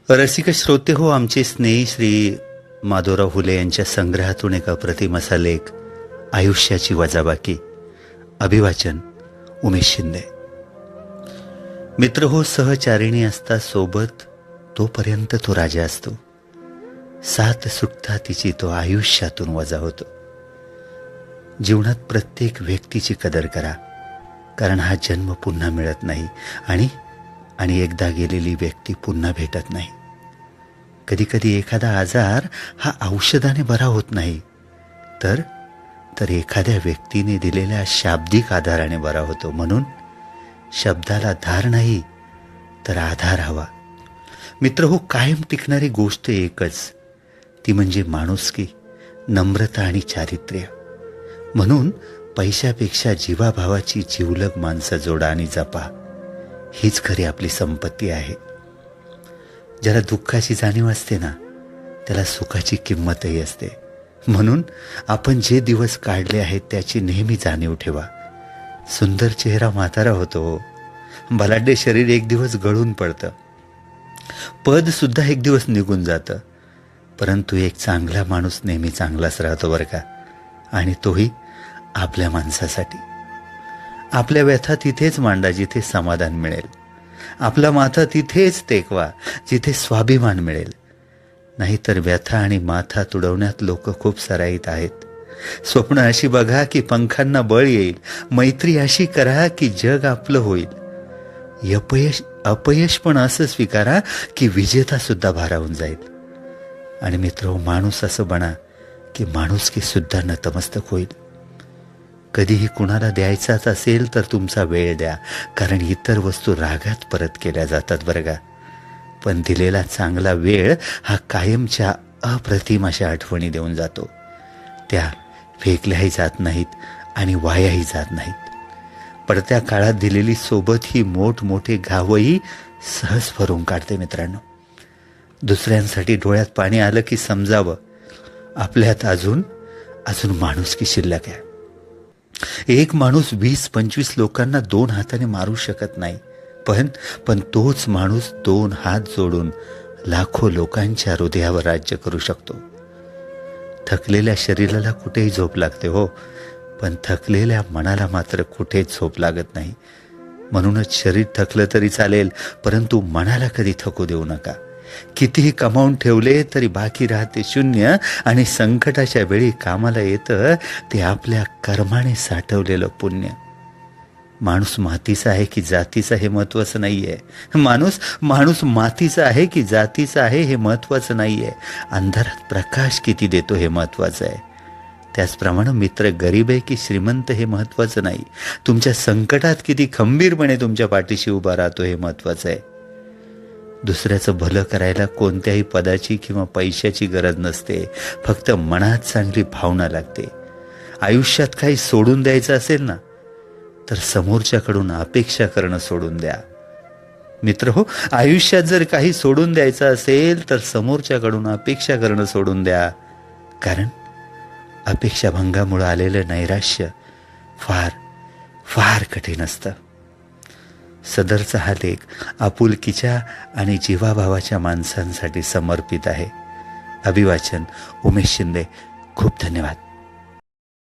रसिक श्रोते हो, आमचे स्नेही श्री माधवराव हुले यांच्या संग्रहातून एक अप्रतिम असा लेख, आयुष्याची वजाबाकी. अभिवाचन उमेश शिंदे. मित्र हो, सहचारिणी असता सोबत तोपर्यंत तो राजा असतो. साथ सुटता तिची तो आयुष्यातून वजा होतो. जीवनात प्रत्येक व्यक्तीची कदर करा, कारण हा जन्म पुन्हा मिळत नाही आणि एकदा गेलेली व्यक्ती पुन्हा भेटत नाही. कधी कधी एखादा आजार हा औषधाने बरा होत नाही, तर एखाद्या व्यक्तीने दिलेल्या शाब्दिक आधाराने बरा होतो. म्हणून शब्दाला धार नाही तर आधार हवा. मित्र हो, कायम टिकणारी गोष्ट एकच, ती म्हणजे माणुसकी, नम्रता आणि चारित्र्य. म्हणून पैशापेक्षा जीवाभावाची जिवलग माणसं जोडा आणि जपा. हीच खरी आपली संपत्ती आहे. ज्याला दुःखाची जाणीव असते ना, त्याला सुखाची किंमतही असते. म्हणून आपण जे दिवस काढले आहेत त्याची नेहमी जाणीव ठेवा. सुंदर चेहरा म्हातारा होतो, बलाढ्य शरीर एक दिवस गळून पडतं, पद सुद्धा एक दिवस निघून जातं, परंतु एक चांगला माणूस नेहमी चांगलाच राहतो बरं का. आणि तोही आपल्या माणसासाठी. आपल्या व्यथा तिथेच मांडा जिथे समाधान मिळेल. आपला माथा तिथेच टेकवा जिथे स्वाभिमान मिळेल. नाहीतर व्यथा आणि माथा तुडवण्यात लोक खूप सराईत आहेत. स्वप्न अशी बघा की पंखांना बळ येईल. मैत्री अशी करा की जग आपलं होईल. अपयश पण असं स्वीकारा की विजेता सुद्धा भारावून जाईल. आणि मित्र, माणूस असं बना की माणुसकी सुद्धा नतमस्तक होईल. कधीही कुणाला द्यायचाच असेल तर तुमचा वेळ द्या, कारण इतर वस्तू रागात परत केल्या जातात बरं का. पण दिलेला चांगला वेळ हा कायमच्या अप्रतिम अशा आठवणी देऊन जातो. त्या फेकल्याही जात नाहीत आणि वायाही जात नाहीत. पडत्या काळात दिलेली सोबत ही मोठमोठे घावही सहज भरून काढते. मित्रांनो, दुसऱ्यांसाठी डोळ्यात पाणी आलं की समजावं, आपल्यात अजून माणुसकी शिल्लक आहे. एक माणूस 20-25 लोकांना 2 हाताने मारू शकत नाही, पण तोच माणूस 2 हात जोडून लाखो लोकांच्या हृदयावर राज्य करू शकतो. थकलेल्या शरीराला कुठेही झोप लागते हो, पण थकलेल्या मनाला मात्र कुठेच झोप लागत नाही. म्हणूनच शरीर थकलं तरी चालेल, परंतु मनाला कधी थकू देऊ नका. कितीही कमावून ठेवले तरी बाकी राहते शून्य, आणि संकटाच्या वेळी कामाला येतं ते आपल्या कर्माने साठवलेलं पुण्य. माणूस मातीचा आहे की जातीचा हे महत्वाचं नाहीये. माणूस मातीचा आहे की जातीचा आहे हे महत्वाचं नाहीये. अंधारात प्रकाश किती देतो हे महत्वाचं आहे. त्याचप्रमाणे मित्र गरीब आहे की श्रीमंत हे महत्वाचं नाही. तुमच्या संकटात किती खंबीरपणे तुमच्या पाठीशी उभा राहतो हे महत्वाचं आहे. दुसऱ्याचं भलं करायला कोणत्याही पदाची किंवा पैशाची गरज नसते, फक्त मनात चांगली भावना लागते. आयुष्यात काही सोडून द्यायचं असेल ना, तर समोरच्याकडून अपेक्षा करणं सोडून द्या. मित्र हो, आयुष्यात जर काही सोडून द्यायचं असेल तर समोरच्याकडून अपेक्षा करणं सोडून द्या. कारण अपेक्षाभंगामुळे आलेलं नैराश्य फार फार कठीण असतं. सदरचा हा लेख आपुलकीच्या आणि जीवाभावाच्या माणसांसाठी समर्पित आहे. अभिवाचन उमेश शिंदे. खूप धन्यवाद.